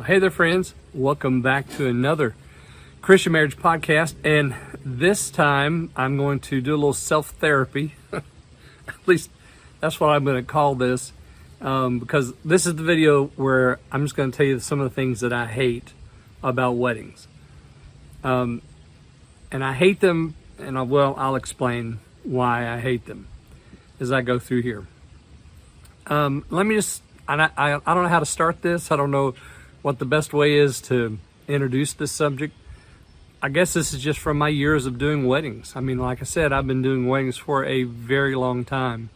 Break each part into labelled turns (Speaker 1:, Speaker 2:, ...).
Speaker 1: Hey there, friends. Welcome back to another Christian Marriage Podcast. And this time I'm going to do a little self-therapy. At least that's what I'm going to call this. Because this is the video where I'm just going to tell you some of the things that I hate about weddings. And I hate them, and I'll explain why I hate them as I go through here. I don't know how to start this. I don't know what the best way is to introduce this subject. I guess this is just from my years of doing weddings. I mean, like I said, I've been doing weddings for a very long time.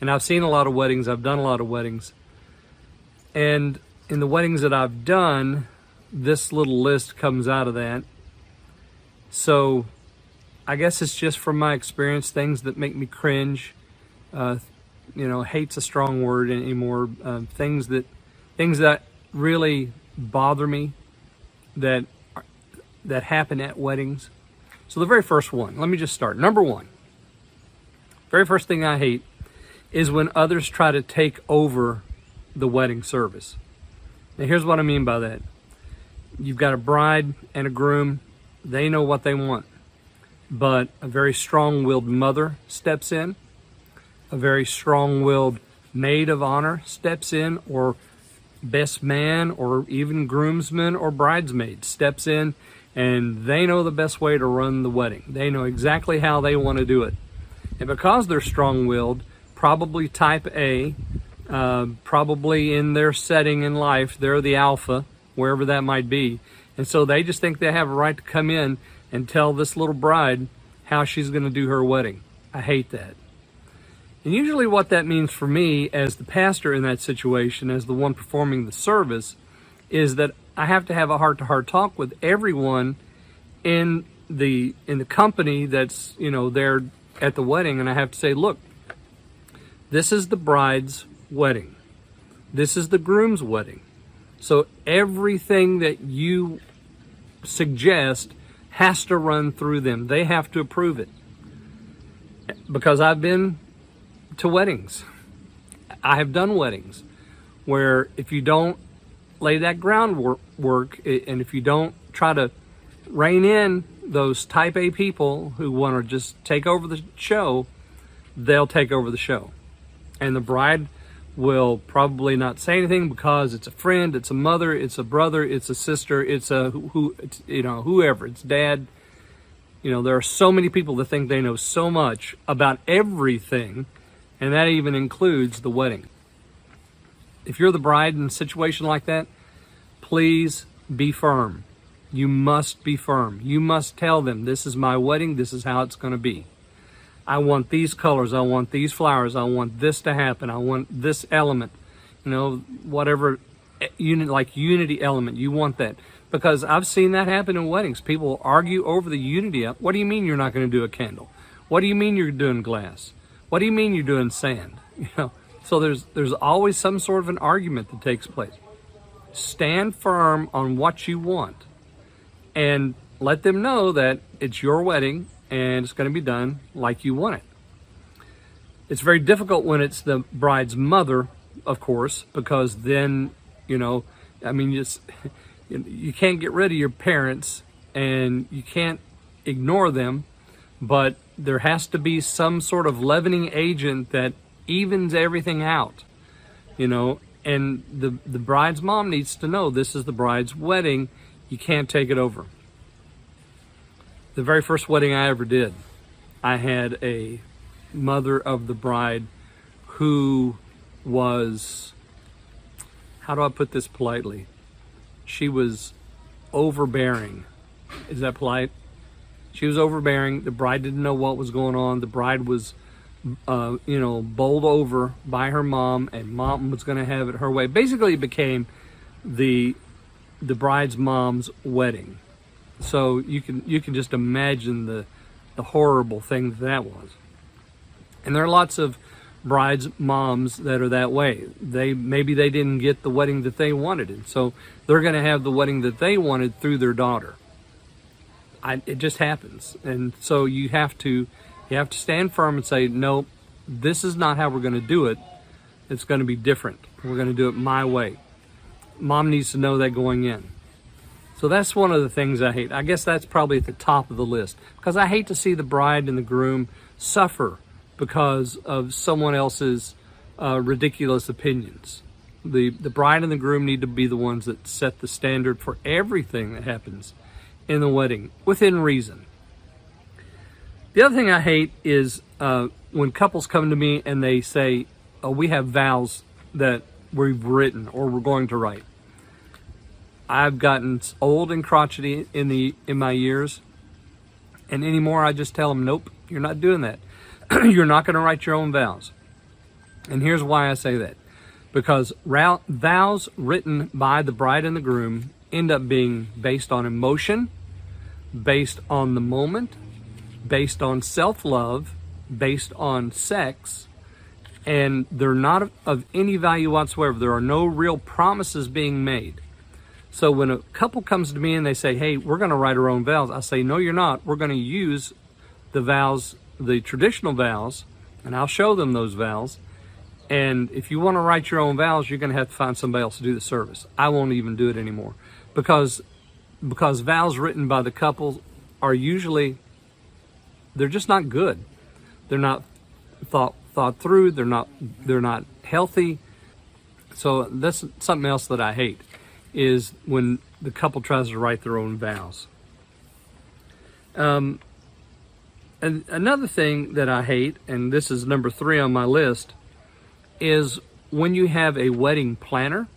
Speaker 1: And I've seen a lot of weddings. I've done a lot of weddings. And in the weddings that I've done, this little list comes out of that. So I guess it's just from my experience, things that make me cringe. Hate's a strong word anymore. Things that really bother me that happen at weddings. So the very first one, let me just start. Number one, very first thing I hate is when others try to take over the wedding service. Now here's what I mean by that. You've got a bride and a groom. They know what they want. But a very strong-willed mother steps in. A very strong-willed maid of honor steps in, or best man, or even groomsman or bridesmaid steps in, and they know the best way to run the wedding. They know exactly how they want to do it. And because they're strong-willed, probably type A, probably in their setting in life, they're the alpha, wherever that might be. And so they just think they have a right to come in and tell this little bride how she's going to do her wedding. I hate that. And usually what that means for me as the pastor in that situation, as the one performing the service, is that I have to have a heart-to-heart talk with everyone in the company that's, there at the wedding. And I have to say, look, this is the bride's wedding. This is the groom's wedding. So everything that you suggest has to run through them. They have to approve it. Because I've been to weddings. I have done weddings where if you don't lay that groundwork and if you don't try to rein in those type A people who want to just take over the show, they'll take over the show. And the bride will probably not say anything because it's a friend, it's a mother, it's a brother, it's a sister, it's whoever, it's dad. There are so many people that think they know so much about everything, and that even includes the wedding. If you're the bride in a situation like that, please be firm. You must be firm. You must tell them, this is my wedding, this is how it's going to be. I want these colors, I want these flowers, I want this to happen, I want this element, whatever, unity element, you want that. Because I've seen that happen in weddings. People argue over the unity. What do you mean you're not going to do a candle? What do you mean you're doing glass? What do you mean you're doing sand? So there's always some sort of an argument that takes place. Stand firm on what you want and let them know that it's your wedding and it's going to be done like you want it. It's very difficult when it's the bride's mother, of course, because then, you can't get rid of your parents and you can't ignore them, but there has to be some sort of leavening agent that evens everything out, and the bride's mom needs to know this is the bride's wedding. You can't take it over. The very first wedding I ever did, I had a mother of the bride who was, how do I put this politely? She was overbearing. Is that polite? She was overbearing. The bride didn't know what was going on. The bride was, bowled over by her mom, and mom was going to have it her way. Basically, it became the bride's mom's wedding. So you can just imagine the horrible thing that was. And there are lots of brides' moms that are that way. Maybe they didn't get the wedding that they wanted, and so they're going to have the wedding that they wanted through their daughter. It just happens, and so you have to stand firm and say, no, this is not how we're going to do it. It's going to be different. We're going to do it my way. mom needs to know that going in. So that's one of the things I hate. I guess that's probably at the top of the list, because I hate to see the bride and the groom suffer because of someone else's ridiculous opinions. The bride and the groom need to be the ones that set the standard for everything that happens in the wedding, within reason. The other thing I hate is when couples come to me and they say, oh, we have vows that we've written or we're going to write. I've gotten old and crotchety in my years, and anymore I just tell them, nope, you're not doing that. You're not going to write your own vows. And here's why I say that. Because vows written by the bride and the groom end up being based on emotion, based on the moment, based on self-love, based on sex, and they're not of any value whatsoever. There are no real promises being made. So when a couple comes to me and they say, hey, we're going to write our own vows, I say, no, you're not. We're going to use the vows, the traditional vows, and I'll show them those vows. And if you want to write your own vows, you're going to have to find somebody else to do the service. I won't even do it anymore, because vows written by the couple are usually, they're just not good. They're not thought through. They're not healthy. So that's something else that I hate, is when the couple tries to write their own vows. And another thing that I hate, and this is number 3 on my list, is when you have a wedding planner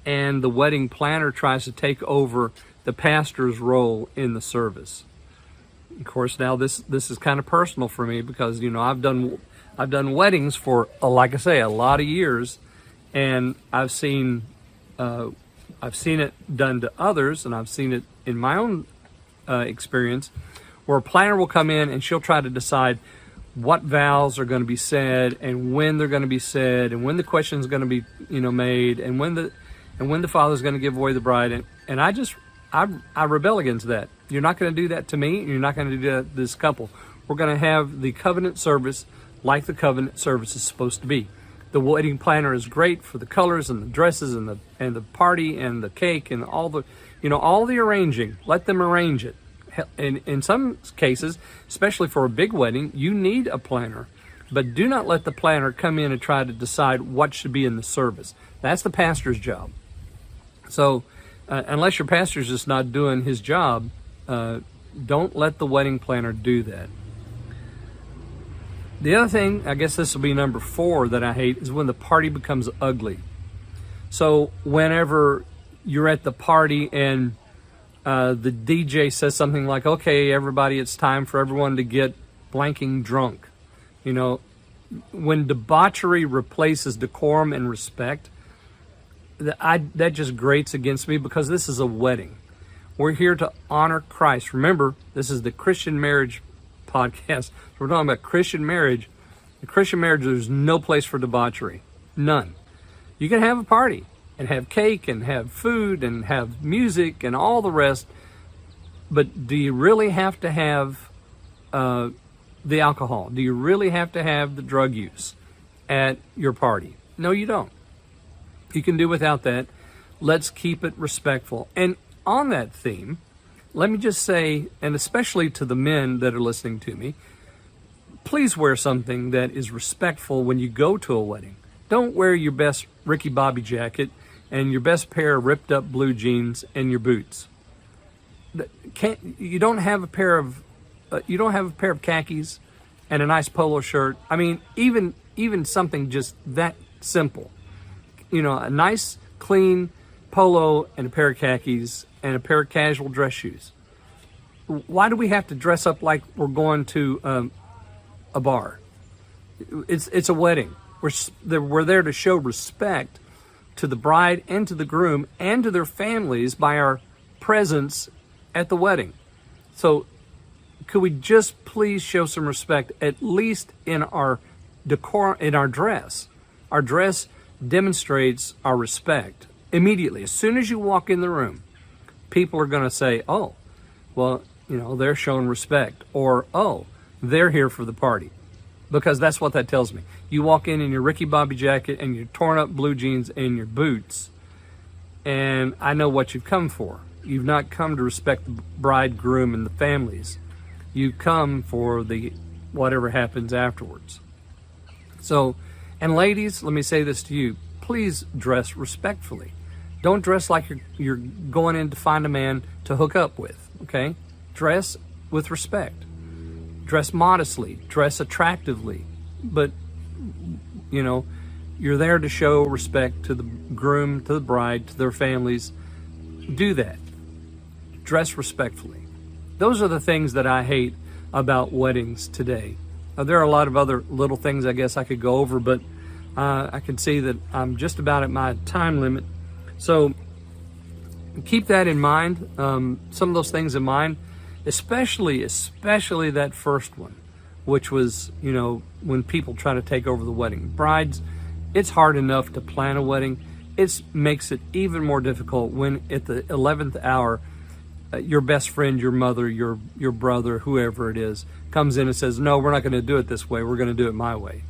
Speaker 1: and the wedding planner tries to take over the pastor's role in the service. Of course, now this is kind of personal for me, because I've done weddings for, like I say, a lot of years, and I've seen it done to others, and I've seen it in my own experience, where a planner will come in and she'll try to decide what vows are going to be said and when they're going to be said and when the question is going to be made and when the father's going to give away the bride, and I rebel against that. You're not going to do that to me, and you're not going to do that to this couple. We're going to have the covenant service like the covenant service is supposed to be. The wedding planner is great for the colors and the dresses and the party and the cake and all the arranging. Let them arrange it. In some cases, especially for a big wedding, you need a planner. But do not let the planner come in and try to decide what should be in the service. That's the pastor's job. So unless your pastor's just not doing his job, don't let the wedding planner do that. The other thing, I guess this will be number 4 that I hate, is when the party becomes ugly. So whenever you're at the party and the DJ says something like, okay, everybody, it's time for everyone to get blanking drunk. When debauchery replaces decorum and respect, that just grates against me, because this is a wedding. We're here to honor Christ. Remember, this is the Christian marriage podcast. We're talking about Christian marriage. In Christian marriage, there's no place for debauchery. None. You can have a party and have cake and have food and have music and all the rest, but do you really have to have the alcohol? Do you really have to have the drug use at your party? No, you don't. You can do without that. Let's keep it respectful. And on that theme, let me just say, and especially to the men that are listening to me, please wear something that is respectful when you go to a wedding. Don't wear your best Ricky Bobby jacket and your best pair of ripped up blue jeans and your boots. You don't have a pair of khakis and a nice polo shirt. I mean, even something just that simple. A nice, clean polo and a pair of khakis and a pair of casual dress shoes. Why do we have to dress up like we're going to a bar? It's a wedding. We're there to show respect to the bride and to the groom and to their families by our presence at the wedding. So could we just please show some respect, at least in our decor, in our dress? Our dress demonstrates our respect immediately. As soon as you walk in the room, people are going to say, oh, well, they're showing respect, or, oh, they're here for the party. Because that's what that tells me. You walk in your Ricky Bobby jacket and your torn up blue jeans and your boots, and I know what you've come for. You've not come to respect the bridegroom and the families. You come for the whatever happens afterwards. So, and ladies, let me say this to you. Please dress respectfully. Don't dress like you're going in to find a man to hook up with, okay? Dress with respect. Dress modestly. Dress attractively. But, you know, you're there to show respect to the groom, to the bride, to their families. Do that. Dress respectfully. Those are the things that I hate about weddings today. There are a lot of other little things I guess I could go over, but I can see that I'm just about at my time limit. So keep that in mind, some of those things in mind, especially that first one, which was, you know, when people try to take over the wedding. Brides, it's hard enough to plan a wedding. It makes it even more difficult when at the 11th hour, your best friend, your mother, your brother, whoever it is, comes in and says, no, we're not going to do it this way. We're going to do it my way.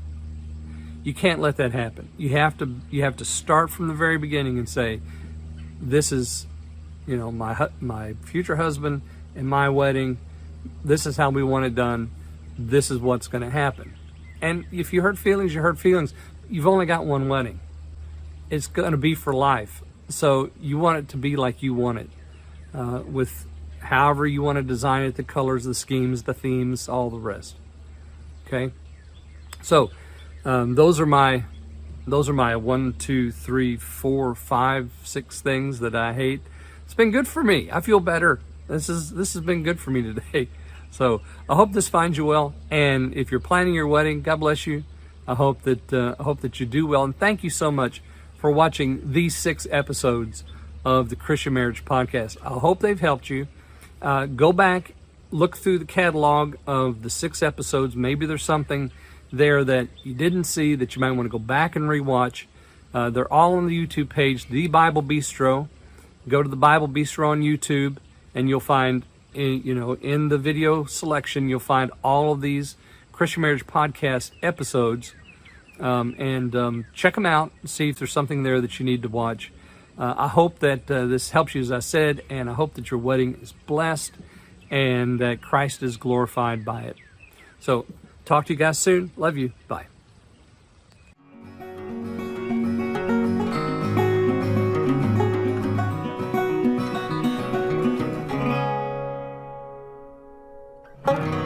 Speaker 1: You can't let that happen. You have to start from the very beginning and say, this is, you know, my future husband and my wedding. This is how we want it done. This is what's going to happen. And if you hurt feelings, you hurt feelings. You've only got one wedding. It's going to be for life. So you want it to be like you want it, with however you want to design it, the colors, the schemes, the themes, all the rest. Okay. So those are my 1, 2, 3, 4, 5, 6 things that I hate. It's been good for me. I feel better. This has been good for me today. So I hope this finds you well. And if you're planning your wedding, God bless you. I hope that you do well. And thank you so much for watching these 6 episodes of the Christian Marriage Podcast. I hope they've helped you. Go back, look through the catalog of the 6 episodes. Maybe there's something there that you didn't see that you might want to go back and rewatch. They're all on the YouTube page, The Bible Bistro. Go to The Bible Bistro on YouTube, and you'll find, in the video selection, you'll find all of these Christian Marriage Podcast episodes, and check them out and see if there's something there that you need to watch. I hope that this helps you, as I said, and I hope that your wedding is blessed and that Christ is glorified by it. So, talk to you guys soon. Love you. Bye.
Speaker 2: Thank you.